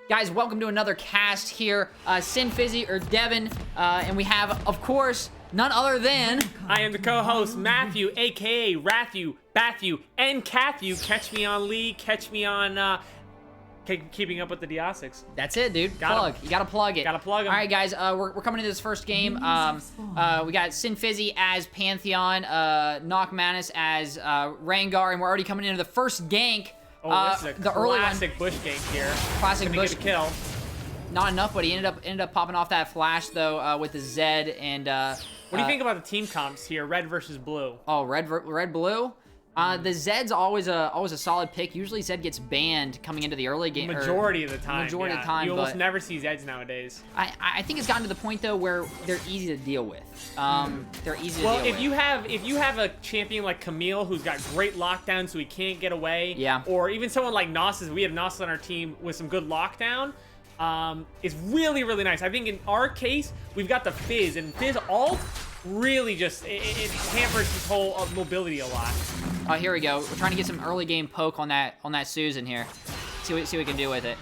Guys, welcome to another cast here. SinFizzy or Devin, and we have, of course, none other than... I am the co-host, Matthew, a.k.a. Rathu, Bathu, and Cathu. Catch me on League, catch me on Keeping Up with the Diosics. That's it, dude. Plug. You gotta plug it. Gotta plug 'em. All right, guys, we're coming into this first game. We got SinFizzy as Pantheon, Knock Manus as Rangar, and we're already coming into the first gank. Oh, this is a the early classic bush gank here. Classic Gonna bush get a kill. Not enough, but he ended up popping off that flash though with the Zed and. What do you think about the team comps here, red versus blue? Oh, red blue. The Zed's always a solid pick. Usually Zed gets banned coming into the early game. Majority of the time. Majority of the time. You almost never see Zeds nowadays. I think it's gotten to the point though where they're easy to deal with. They're easy to deal with. Well, if you have a champion like Camille who's got great lockdown so he can't get away. Yeah. Or even someone like Gnosis, we have Gnosis on our team with some good lockdown. It's really, really nice. I think in our case, we've got the Fizz, and Fizz ult really just, it hampers his whole mobility a lot. Oh, here we go. We're trying to get some early game poke on that Susan here. See what we can do with it.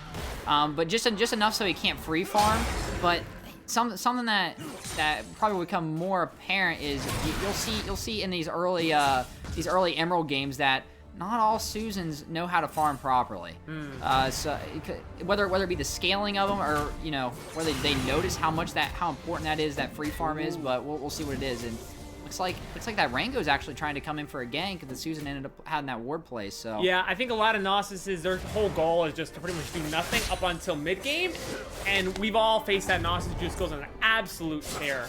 But just enough so he can't free farm. But something that probably will become more apparent is you'll see in these early Emerald games that not all Susans know how to farm properly. So whether it be the scaling of them or whether they notice how important that is, that free farm is, but we'll see what it is. And looks like that Rango's actually trying to come in for a gank, and the Susan ended up having that ward play. So yeah, I think a lot of Gnosis, their whole goal is just to pretty much do nothing up until mid game, and we've all faced that Gnosis who just goes on an absolute tear.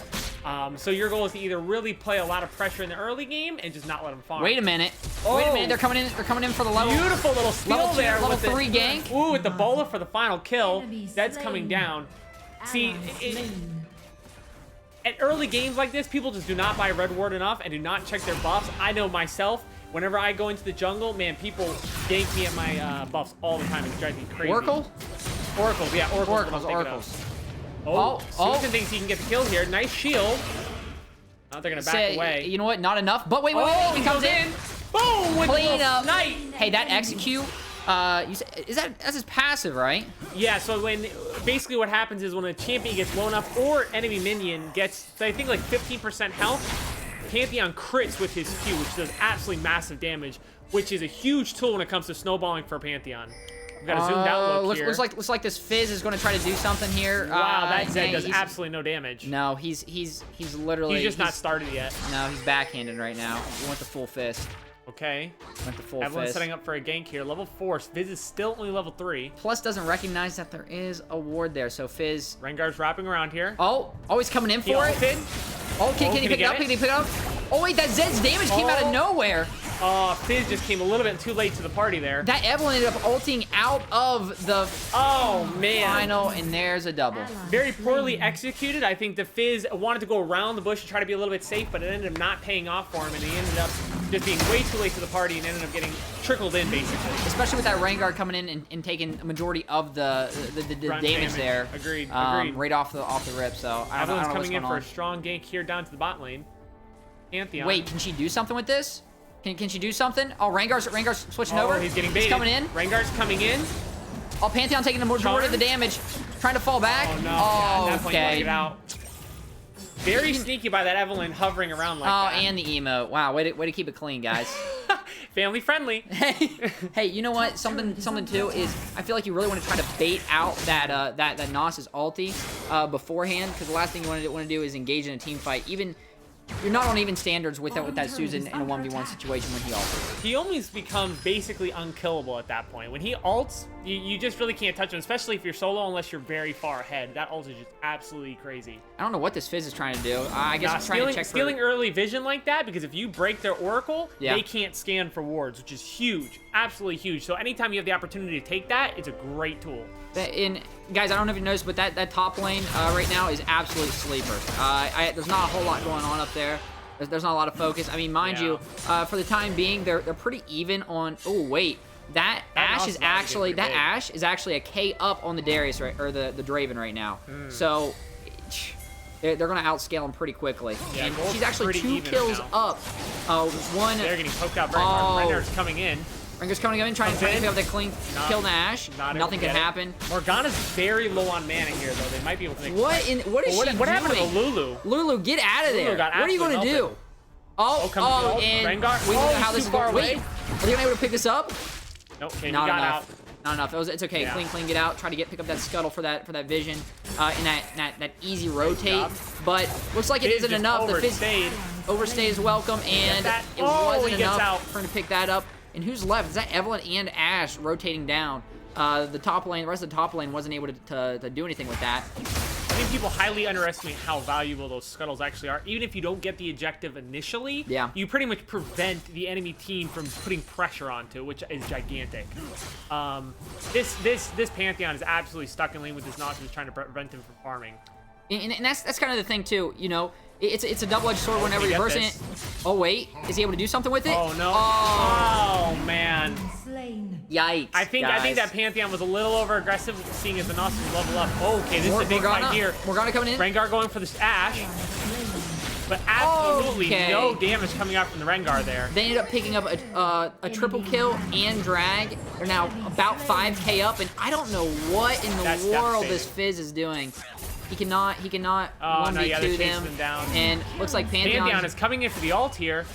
So your goal is to either really play a lot of pressure in the early game and just not let them farm. Wait a minute. They're coming in for the level. Beautiful little steal there. Level 3 gank. Ooh, with the bola for the final kill. That's coming down. See, at early games like this, people just do not buy red ward enough and do not check their buffs. I know myself, whenever I go into the jungle, man, people gank me at my buffs all the time. It drives me crazy. Oracle? Oracles, yeah, Oracles. Oh, Susan thinks he can get the kill here. Nice shield. Now they're gonna back away. You know what? Not enough. But wait, he comes in. Boom! With clean up. Snipe. Hey, that execute. That's his passive, right? Yeah. So basically what happens is when a champion gets blown up or enemy minion gets, I think like 15% health, Pantheon crits with his Q, which does absolutely massive damage, which is a huge tool when it comes to snowballing for Pantheon. We've got a zoomed out look here. Looks like this Fizz is going to try to do something here. Wow, that Zed does absolutely no damage. No, he's literally... He's just not started yet. No, he's backhanded right now. He went the full fist. Okay. Went the full Everyone's fist. setting up for a gank here. Level 4. Fizz is still only level 3. Plus doesn't recognize that there is a ward there, so Fizz... Rengar's wrapping around here. Oh, he's coming in for it. Oh, can he pick it up? Can he pick it up? Oh, wait, that Zed's damage came out of nowhere. Fizz just came a little bit too late to the party there. That Evelyn ended up ulting out of the final, and there's a double. Very poorly executed. I think the Fizz wanted to go around the bush to try to be a little bit safe, but it ended up not paying off for him, and he ended up just being way too late to the party and ended up getting trickled in, basically. Especially with that Rangar coming in and taking a majority of the damage there. Agreed. Right off the rip, so I don't know coming in for a strong gank here down to the bot lane. Pantheon. Wait, can she do something with this? Can she do something? Oh, Rangar's switching over. He's getting baited. He's coming in. Rengar's coming in. Oh, Pantheon taking the majority of the damage. Trying to fall back. Oh, no. Oh, at that point, you want to get out. Very sneaky by that Evelyn hovering around like that. Oh, and the emote. Wow, way to keep it clean, guys. Family friendly. Hey, you know what? Something too is I feel like you really want to try to bait out that Gnosis ulti beforehand, because the last thing you want to do is engage in a team fight. Even you're not on even standards with that Susan in a 1v1 situation when he ults. He almost becomes basically unkillable at that point. When he ults, you just really can't touch him, especially if you're solo, unless you're very far ahead. That ult is just absolutely crazy. I don't know what this Fizz is trying to do. I guess I'm trying to check stealing early vision like that, because if you break their Oracle, they can't scan for wards, which is huge. Absolutely huge. So anytime you have the opportunity to take that, it's a great tool. Guys, I don't know if you noticed, but that top lane right now is absolute sleeper. There's not a whole lot going on up there. There's not a lot of focus. I mean, mind you, for the time being, they're pretty even on. Oh wait, that Ashe is actually a K up on the Darius or the Draven right now. So they're gonna outscale him pretty quickly. Yeah, and she's actually 2 kills up. One. They're getting poked out very hard. Rengar's coming in. Rangar's coming in, trying to pick up that clean kill to Ashe. Nothing can happen. Morgana's very low on mana here, though. They might be able to make. What is she doing? What happened to Lulu? Lulu, get out of there. Got what are you going to do? And Rengar. we don't know how this is far going. away. Wait, are they able to pick this up? Nope. Okay, Not he got enough. out. Not enough. It's okay. Yeah. Clean, get out. Try to pick up that scuttle for that vision, in that easy rotate. But looks like it isn't enough. The Fizz overstay is welcome, and it wasn't enough for him to pick that up. And who's left? Is that Evelyn and Ashe rotating down? The top lane, the rest of the top lane wasn't able to do anything with that. I think people highly underestimate how valuable those scuttles actually are. Even if you don't get the objective initially, you pretty much prevent the enemy team from putting pressure onto it, which is gigantic. This Pantheon is absolutely stuck in lane with his Noxus, trying to prevent him from farming. And that's kind of the thing too, you know. It's a double-edged sword whenever you're versing it. Oh wait, is he able to do something with it? Oh no! Oh man! Yikes! I think that Pantheon was a little over aggressive, seeing as the Noxus level up. Oh, okay, this is a big fight here. Morgana coming in. Rengar going for this Ashe, but absolutely no damage coming out from the Rengar there. They ended up picking up a triple kill and drag. They're now about 5k up, and I don't know what in the world this Fizz is doing. He cannot 1v2 them down. And looks like Pantheon is coming in for the ult here.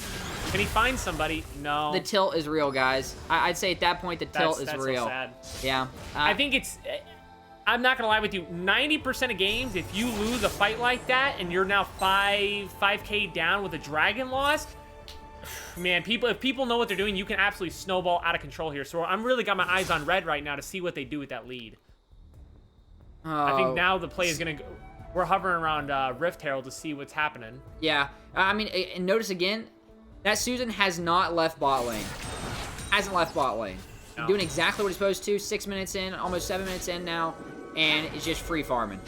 Can he find somebody? No. The tilt is real, guys. I'd say at that point the tilt is real. So sad. Yeah. I think it's. I'm not gonna lie with you. 90% of games, if you lose a fight like that and you're now 5k down with a dragon loss, man, if people know what they're doing, you can absolutely snowball out of control here. So I'm really got my eyes on red right now to see what they do with that lead. I think now the play is gonna go. We're hovering around Rift Herald to see what's happening. Yeah, I mean, and notice again, that Susan has not left bot lane. Hasn't left bot lane. No. Doing exactly what he's supposed to. 6 minutes in, almost 7 minutes in now, and it's just free farming.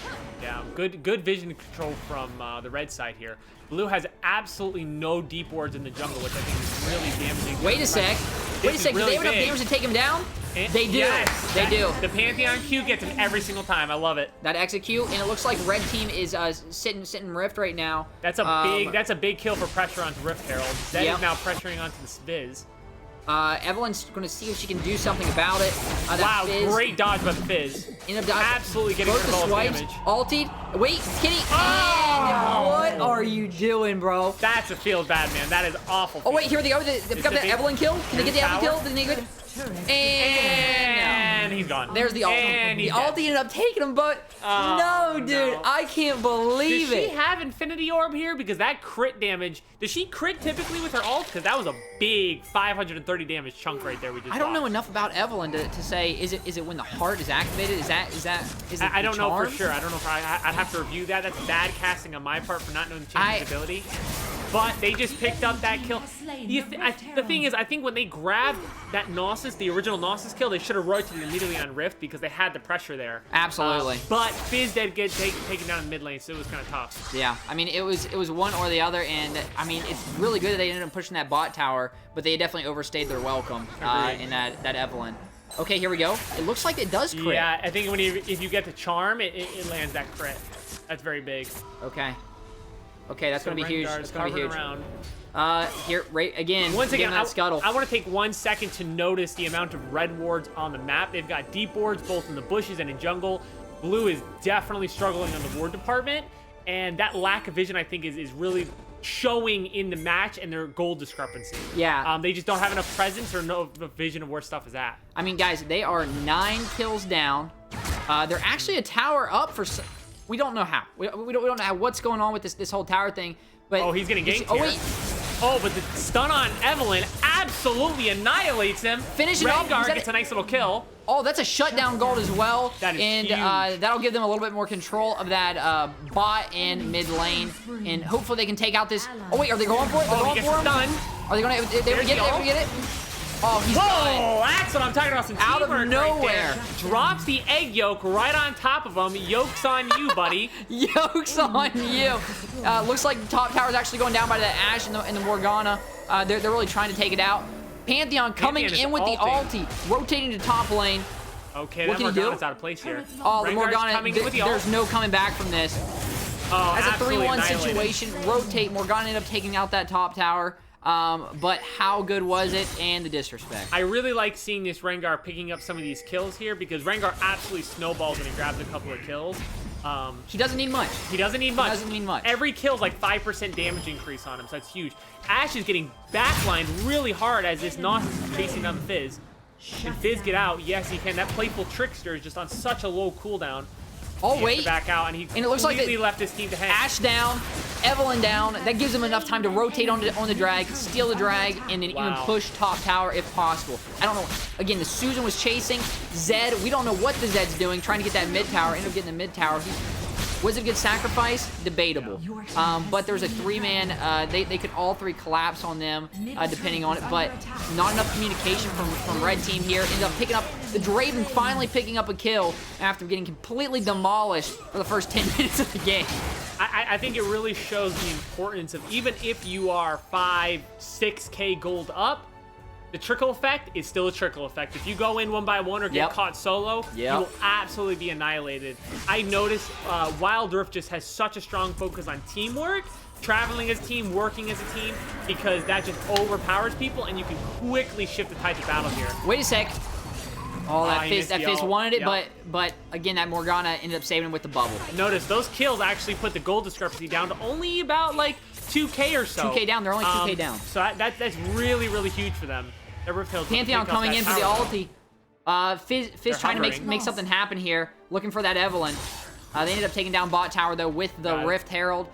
Yeah, good vision control from the red side here. Blue has absolutely no deep wards in the jungle, which I think is really damaging. Wait a sec. Do they have enough damage to take him down? They do. Yes, they do. The Pantheon Q gets him every single time. I love it. That execute, and it looks like red team is sitting Rift right now. That's a big kill for pressure onto Rift Herald. Zed is now pressuring onto the Fizz. Evelyn's going to see if she can do something about it. Wow, great dodge by the Fizz. Absolutely getting rid of all damage. Ultied. Wait, Kitty. Oh! What are you doing, bro? That's a field bad, man. That is awful. Oh, wait, here they go. They pick up that Evelyn kill. Can they get the Evelyn kill? Did they get And he's gone. There's the ult. The ult ended up taking him, but no, dude. I can't believe it. Does she have Infinity Orb here? Because that crit damage, does she crit typically with her ult? Because that was a big 530 damage chunk right there we just I don't know enough about Evelyn to say, is it when the heart is activated? Is it I don't know for sure. I don't know if I'd have to review that. That's bad casting on my part for not knowing the champion's ability. But they just picked up that kill. The thing is, I think when they grabbed that Noxus, the original Noxus kill, they should have rotated immediately on Rift because they had the pressure there. Absolutely. But Fizz did get taken down in mid lane, so it was kind of tough. Yeah, I mean, it was one or the other, and I mean, it's really good that they ended up pushing that bot tower, but they definitely overstayed their welcome in that Evelyn. Okay, here we go. It looks like it does crit. Yeah, I think if you get the charm, it lands that crit. That's very big. Okay, that's going to be huge. That's going to be huge. Around. Here, right again. Once again, scuttle. I want to take 1 second to notice the amount of red wards on the map. They've got deep wards both in the bushes and in jungle. Blue is definitely struggling on the ward department, and that lack of vision, I think, is really showing in the match and their goal discrepancy. Yeah. They just don't have enough presence or no vision of where stuff is at. I mean, guys, they are 9 kills down. They're actually a tower up for... We don't know how. We don't know what's going on with this whole tower thing. But he's getting ganked here. Wait. Oh, but the stun on Evelyn absolutely annihilates him. Finish it off. Rengar gets a nice little kill. Oh, that's a shutdown gold as well. That is huge. That'll give them a little bit more control of that bot and mid lane. And hopefully they can take out this... Oh, wait, are they going for it? They're going for him? Are they going to... They get it? Oh, he's done. That's what I'm talking about. Some out of nowhere. Right, drops the egg yolk right on top of him. Yolk's on you, buddy. Yolk's on you. Looks like the top tower is actually going down by the Ashe and the Morgana. They're really trying to take it out. Pantheon coming in with the ulti, rotating to top lane. Okay, what that can Morgana's out of place here. Oh, the Morgana, coming in with the there's no coming back from this. Oh, as a 3-1 situation, rotate. Morgana ended up taking out that top tower. But how good was it, and the disrespect. I really like seeing this Rangar picking up some of these kills here because Rangar absolutely snowballs when he grabs a couple of kills. He doesn't need much. He doesn't need much. He doesn't need much. Every kill's like 5% damage increase on him, so that's huge. Ash is getting backlined really hard as this Nos is chasing down the Fizz. Can Fizz get out? Yes, he can. That Playful Trickster is just on such a low cooldown. Oh, wait. To back out, and he it looks like completely left his team to hang. Ash down, Evelyn down. That gives him enough time to rotate on the drag, steal the drag, and then even push top tower if possible. I don't know. Again, the Susan was chasing. Zed, we don't know what the Zed's doing, trying to get that mid tower. Ended up getting the mid tower. Was it a good sacrifice? Debatable. But there was a 3-man. They could all 3 collapse on them, depending on it. But not enough communication from Red Team here. Ended up picking up the Draven, finally picking up a kill after getting completely demolished for the first 10 minutes of the game. I think it really shows the importance of, even if you are 5, 6K gold up, the trickle effect is still a trickle effect. If you go in one by one or get caught solo, you will absolutely be annihilated. I noticed Wild Rift just has such a strong focus on teamwork, traveling as a team, working as a team, because that just overpowers people, and you can quickly shift the type of battle here. Wait a sec. Oh, that Fizz wanted it, but again, that Morgana ended up saving him with the bubble. Notice those kills actually put the gold discrepancy down to only about like 2K or so. 2K down. They're only 2K down. So that's really, really huge for them. Pantheon coming in for the ulti. Fizz trying to make something happen here, looking for that Evelyn. They ended up taking down bot tower though with the Rift Herald.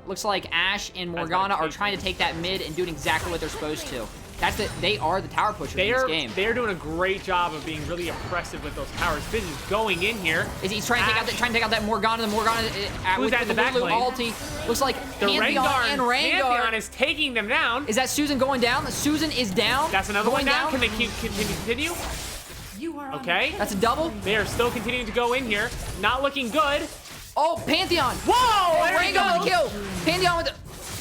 Looks like Ash and Morgana are trying to take that mid and doing exactly what they're supposed to. They are the tower pushers in this game. They're doing a great job of being really oppressive with those towers. Fizz is going in here. He's trying to take out that Morgana. The Morgana who's at the back lane? Ulti. Looks like the Pantheon and Rangar. Pantheon is taking them down. Is that Susan going down? Susan is down. That's another one down. Can they continue? Okay. That's a double. They are still continuing to go in here. Not looking good. Oh, Pantheon. Whoa! Rangar with the kill. Pantheon with the...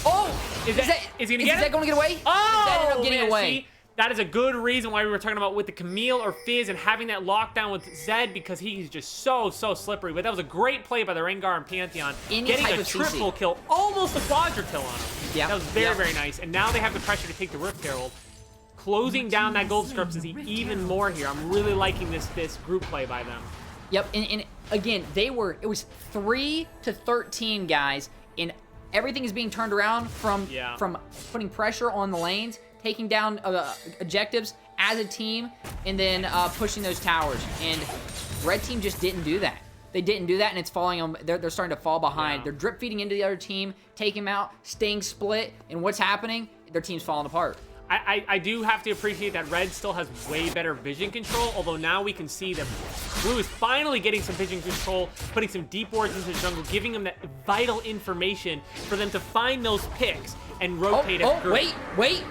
Oh! Is he gonna get it? Is that going to get away? Oh! That ended up getting away. See, that is a good reason why we were talking about with the Camille or Fizz and having that lockdown with Zed, because he's just so slippery. But that was a great play by the Rengar and Pantheon. Getting a triple kill, almost a quadra kill on him. Yeah. That was very nice. And now they have the pressure to take the Rift Herald, closing down that gold discrepancy even more here. I'm really liking this group play by them. Yep, and again, it was 3-13, guys, and everything is being turned around from putting pressure on the lanes, taking down objectives as a team, and then pushing those towers. And Red Team just didn't do that. They didn't do that, and it's falling on. They're starting to fall behind. They're drip feeding into the other team, taking them out, staying split, and what's happening? Their team's falling apart. I do have to appreciate that Red still has way better vision control, although now we can see that Blue is finally getting some vision control, putting some deep wards into the jungle, giving them that vital information for them to find those picks and rotate as a group. Wait.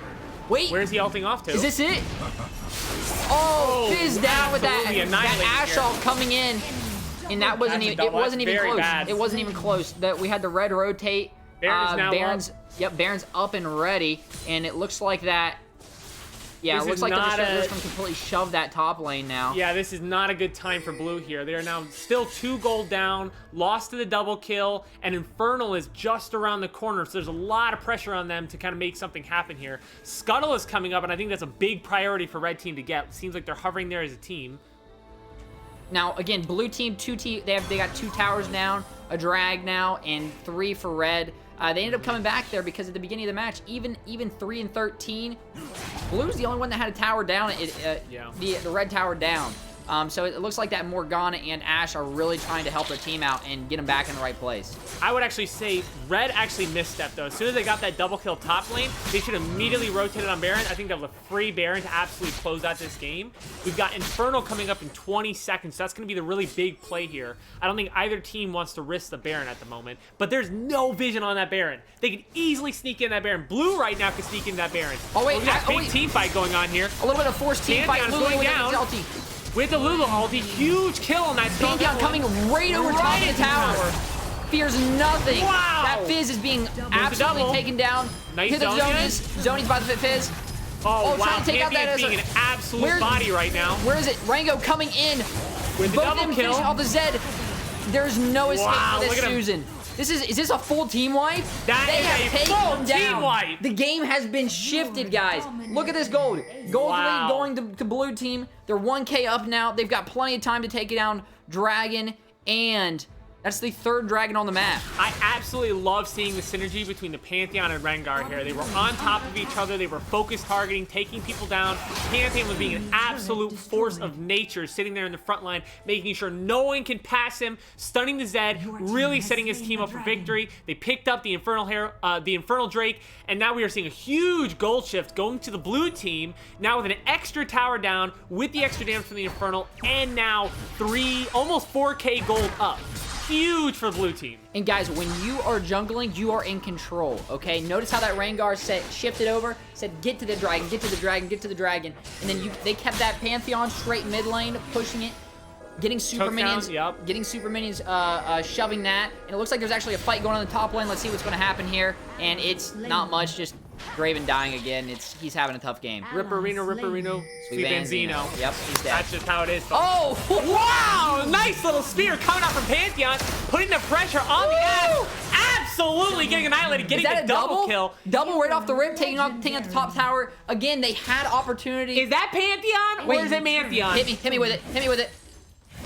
Where's he ulting off to? Is this it? Oh, Fizz down with that Ash ult coming in, and that wasn't even. It wasn't even close. It wasn't even close. That we had the red rotate. Baron's Baron's up and ready, and it looks like that. Yeah, it looks like they're just going to completely shove that top lane now. Yeah, this is not a good time for Blue here. They are now still 2 gold down, lost to the double kill, and Infernal is just around the corner, so there's a lot of pressure on them to kind of make something happen here. Scuttle is coming up, and I think that's a big priority for Red Team to get. It seems like they're hovering there as a team. Now, again, Blue Team, they got 2 towers down, a drag now, and 3 for Red. They ended up coming back there because at the beginning of the match, even 3-13, Blue's the only one that had a tower down. The red tower down. So it looks like that Morgana and Ash are really trying to help their team out and get them back in the right place. I would actually say Red actually misstepped, though. As soon as they got that double kill top lane, they should immediately rotate on Baron. I think that was a free Baron to absolutely close out this game. We've got Infernal coming up in 20 seconds, so that's going to be the really big play here. I don't think either team wants to risk the Baron at the moment, but there's no vision on that Baron. They can easily sneak in that Baron. Blue right now can sneak in that Baron. Oh, wait. We got a big team fight going on here. A little bit of forced team fight. Pantheon's going down. With the Lulu ulti, huge kill on that Pantheon coming right over top of the tower. Fears nothing. Wow. That Fizz is being absolutely taken down. Nice Hit the Zoni's about to fit Fizz. Oh, wow. Trying to take out that being an absolute body right now. Where is it? Rango coming in. With the double kill. Off the Zed. There's no escape for this Susan. Is this a full team wipe? That They is have a taken full them team down. wipe. The game has been shifted, guys. Look at this gold. Gold Wow. lead going to blue team. They're 1K up now. They've got plenty of time to take down Dragon, and that's the 3rd dragon on the map. I absolutely love seeing the synergy between the Pantheon and Rangar here. They were on top of each other. They were focused targeting, taking people down. Pantheon was being an absolute force of nature, sitting there in the front line, making sure no one can pass him, stunning the Zed, really setting his team up for victory. They picked up the Infernal Drake, and now we are seeing a huge gold shift going to the blue team, now with an extra tower down, with the extra damage from the Infernal, and now almost 4K gold up. Huge for the blue team. And guys, when you are jungling, you are in control, okay? Notice how that Rangar shifted over, said get to the dragon, get to the dragon, get to the dragon. And then they kept that Pantheon straight mid lane, pushing it, getting super minions, getting super minions, shoving that. And it looks like there's actually a fight going on the top lane. Let's see what's going to happen here. And it's not much, just Draven dying again. He's having a tough game. Ripperino, Sweet Benzino. Yep, he's dead. That's just how it is. Oh! Wow! Nice little spear coming out from Pantheon, putting the pressure on the ass. Absolutely getting annihilated, getting the double kill. Double right off the rip, taking out the top tower. Again, they had opportunity. Is that Pantheon or is it Pantheon? Hit me with it. Hit me with it.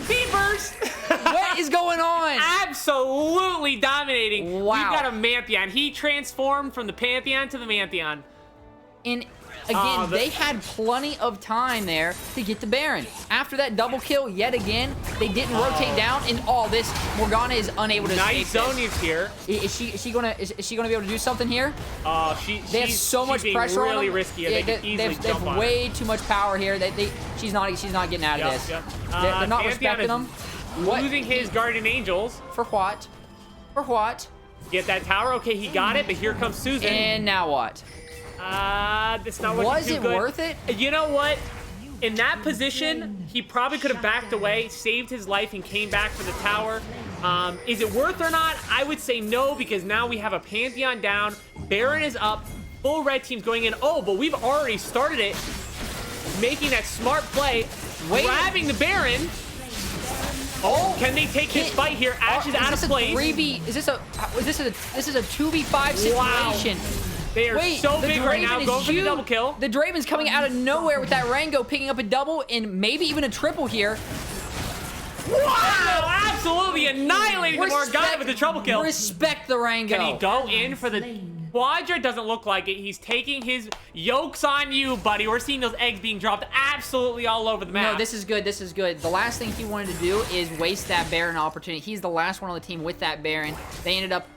Speed burst! What is going on? Absolutely dominating. Wow. We've got a Pantheon. He transformed from the Pantheon to the Pantheon. And again, they had plenty of time there to get the Baron. After that double kill, yet again, they didn't rotate down, and this Morgana is unable to escape Nice Zonya's here. Is she gonna be able to do something here? They have so much pressure really on them. risky. They can easily they have way too much power here. She's not getting out of this. They're not respecting them. Losing his Guardian Angels. For what? For what? Get that tower. Okay, he got it, but here comes Susan. And now what? That's not looking Was too it good. worth it? You know what? In that position, he probably could have backed away, saved his life, and came back for the tower. Is it worth or not? I would say no, because now we have a Pantheon down. Baron is up. Full red team's going in. Oh, but we've already started it. Making that smart play. Grabbing the Baron. Oh, can they take this fight here? Ash is out of place. This is a 2v5 situation. Wow. They are so big right now, going for the double kill. The Draven's coming out of nowhere with that Rango, picking up a double and maybe even a triple here. Wow, absolutely annihilating the Morgana with the triple kill. Respect the Rango. Can he go in for the Quadra? Doesn't look like it. He's taking his yolks on you, buddy. We're seeing those eggs being dropped absolutely all over the map. No, this is good. This is good. The last thing he wanted to do is waste that Baron opportunity. He's the last one on the team with that Baron. They ended up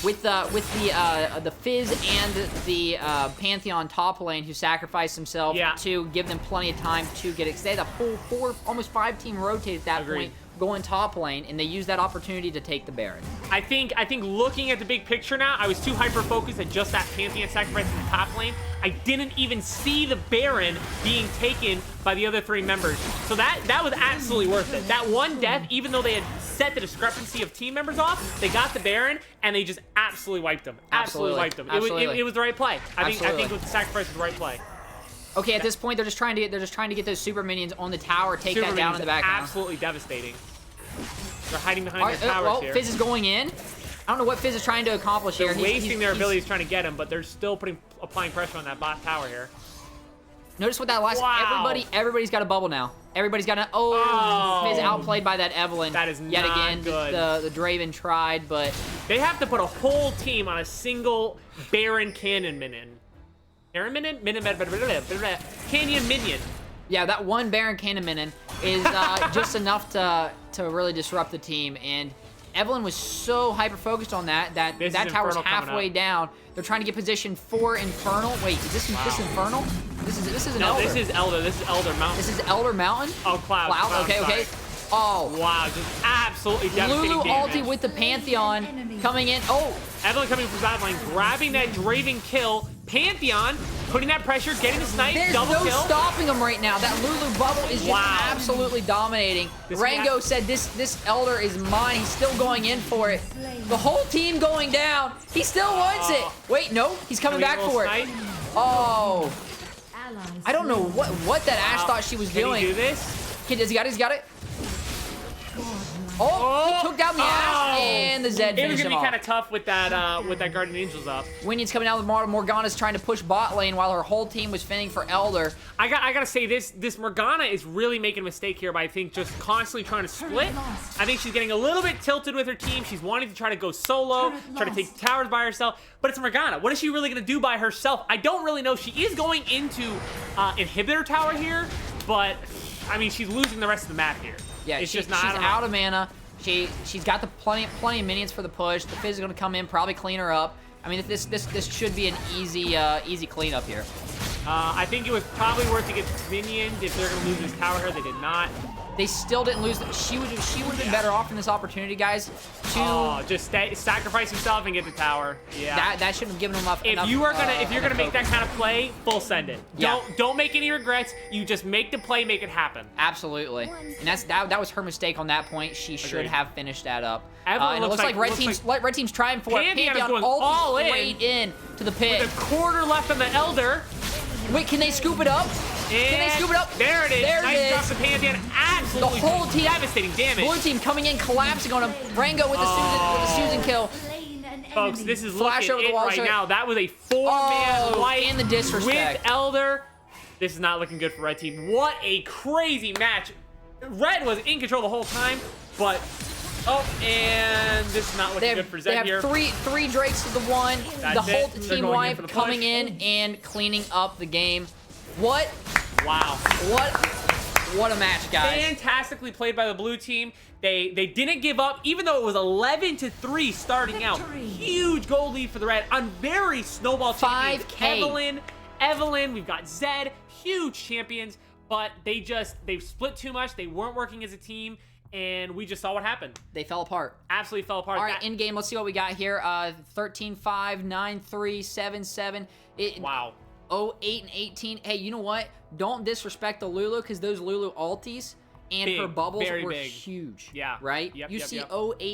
with the Fizz and the Pantheon top lane, who sacrificed himself to give them plenty of time to get it. They had a full almost 5 team rotate at that point, going top lane, and they used that opportunity to take the Baron. I think looking at the big picture now, I was too hyper-focused at just that Pantheon sacrifice in the top lane. I didn't even see the Baron being taken by the other 3 members. So that was absolutely worth it. That one death, even though they had set the discrepancy of team members off, they got the Baron, and they just absolutely wiped them. Absolutely wiped them. It was the right play. I think with the sacrifice was the right play. Okay, at this point, they're just trying to get those super minions on the tower, take that down in the background. Absolutely devastating. They're hiding behind their towers here. Fizz is going in. I don't know what Fizz is trying to accomplish here. They're wasting their abilities trying to get him, but they're still applying pressure on that bot tower here. Notice what that last. Wow. Everybody's got a bubble now. Everybody's got a. Fizz outplayed by that Evelyn. That is yet not again. Good. The Draven tried, but they have to put a whole team on a single Baron cannon minion. Canyon minion. Yeah, that one Baron cannon minion is just enough to really disrupt the team. And Evelyn was so hyper-focused on that tower's halfway down. They're trying to get position for Infernal. Wait, is this Infernal? This is an Elder. No, this is Elder. This is Elder Mountain. This is Elder Mountain? Oh, Cloud. Okay. Oh. Wow, just absolutely devastating Lulu damage. ulti with the Pantheon coming in. Oh. Evelyn coming from side lane, grabbing that Draven kill. Pantheon putting that pressure, getting the snipe, double kill. There's no stopping him right now. That Lulu bubble is just absolutely dominating. Rango said this Elder is mine. He's still going in for it. The whole team going down. He still wants it. Wait, no, he's coming back for it. Oh. I don't know what that Ashe thought she was doing. Can he do this? Does he got it? He got it. Oh, he took down the Ashe, and the Zed It finish was him gonna be off. kind of tough with that Guardian Angels up. Winion's coming out with Morgana's trying to push bot lane while her whole team was fending for Elder. I gotta say this Morgana is really making a mistake here by I think just constantly trying to split. I think she's getting a little bit tilted with her team. She's wanting to try to go solo, try to take towers by herself. But it's Morgana. What is she really gonna do by herself? I don't really know. She is going into inhibitor tower here, but I mean she's losing the rest of the map here. Yeah, it's she's just not. out of mana. She's got the plenty of minions for the push. The Fizz is gonna come in, probably clean her up. I mean, this should be an easy cleanup here. I think it was probably worth to get minions if they're gonna lose this tower here. They did not. They still didn't lose. She would have been better off in this opportunity, guys. Just sacrifice yourself and get the tower. Yeah. That shouldn't have given them enough. If you're gonna make that kind of play, full send it. Yeah. Don't make any regrets. You just make the play, make it happen. Absolutely. And that was her mistake on that point. She should have finished that up. Everyone And it looks like red team's trying for it. Pantheon is Pantheon going all in. straight in to the pit. With a quarter left on the Elder. Wait, can they scoop it up? Can they scoop it up? There it is. There nice it drop is. to Pantheon. Absolutely The whole team. devastating damage. Blue team coming in, collapsing on him. Rango with the Susan kill. Folks, this is Flash over looking the it wall, right sorry. now. That was a 4-man light and the disrespect. with Elder. This is not looking good for Red Team. What a crazy match. Red was in control the whole time, but... Oh, and this is not looking good for Zed here. They have three Drakes to the one. That's the whole it. They're team going in wipe for the coming push. in and cleaning up the game. What? Wow. What a match, guys. Fantastically played by the blue team. They didn't give up, even though it was 11-3 starting out. Huge goal lead for the red on very snowball champions. 5K. Evelyn, we've got Zed, huge champions, but they've split too much. They weren't working as a team, and we just saw what happened. They fell apart. Absolutely fell apart. All right, in game, let's see what we got here. 13-5, 9-3, 7-7. Wow. 8 and 18. Hey, you know what? Don't disrespect the Lulu, because those Lulu ultis and her bubbles were huge. Yeah. Right? Yep, you see 8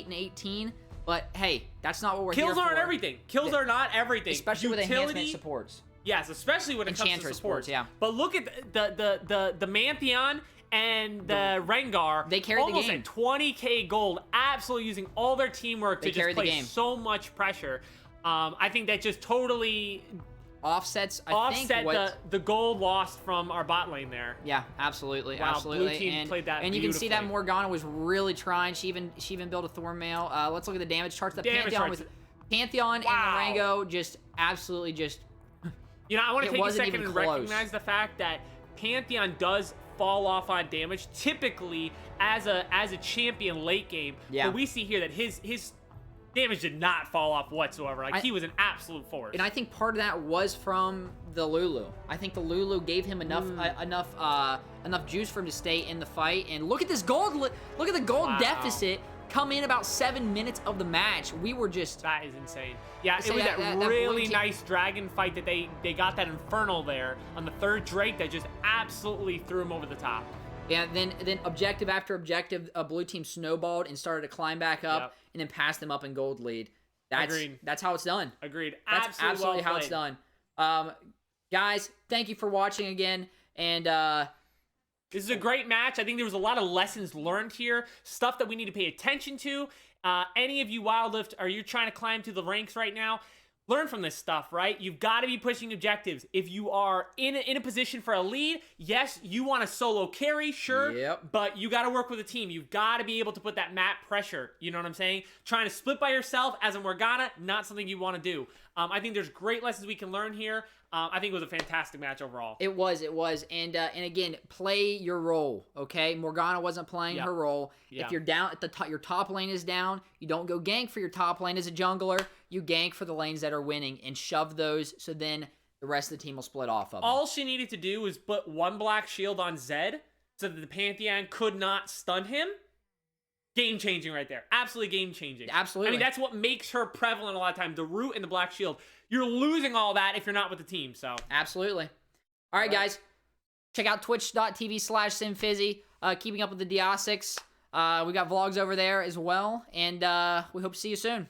and 18, but hey, that's not what we're here for. Kills aren't everything. Kills are not everything. Especially with enhancement supports. Yes, especially when it comes to Enchantress supports. yeah. But look at the Pantheon and the Rengar. They carried the almost game. At 20k gold, absolutely using all their teamwork to just play so much pressure. I think that just totally offset the gold lost from our bot lane there. Yeah, absolutely, wow, absolutely. Blue team played that and you can see that Morgana was really trying. She even built a Thorn Mail. Let's look at the damage charts. The Pantheon and the Rango just absolutely just. You know, I want to take a second and recognize the fact that Pantheon does fall off on damage typically as a champion late game. Yeah. But we see here that his damage did not fall off whatsoever. Like, he was an absolute force. And I think part of that was from the Lulu. I think the Lulu gave him enough juice for him to stay in the fight. And look at this gold. Look at the gold deficit come in about 7 minutes of the match. We were just... That is insane. Yeah, it was that really nice dragon fight that they got that Infernal there on the third Drake that just absolutely threw him over the top. Yeah, then objective after objective, a blue team snowballed and started to climb back up and then passed them up in gold lead. That's how it's done. Agreed. That's absolutely how it's done. Guys, thank you for watching again. And this is a great match. I think there was a lot of lessons learned here, stuff that we need to pay attention to. Any of you Wildlift, are you trying to climb through the ranks right now? Learn from this stuff, right? You've got to be pushing objectives. If you are in a position for a lead, yes, you want a solo carry, sure, but you got to work with a team. You've got to be able to put that map pressure, you know what I'm saying? Trying to split by yourself as a Morgana, not something you want to do. I think there's great lessons we can learn here. I think it was a fantastic match overall. It was. And again, play your role, okay? Morgana wasn't playing her role. If you're down at the top, your top lane is down, you don't go gank for your top lane as a jungler. You gank for the lanes that are winning and shove those so then the rest of the team will split off of them. All she needed to do was put one black shield on Zed so that the Pantheon could not stun him. Game-changing right there. Absolutely game-changing. Absolutely. I mean, that's what makes her prevalent a lot of times. The root and the black shield. You're losing all that if you're not with the team, so. Absolutely. All right, guys. Check out twitch.tv/SinFizzy. Keeping up with the Diosics. We got vlogs over there as well. And we hope to see you soon.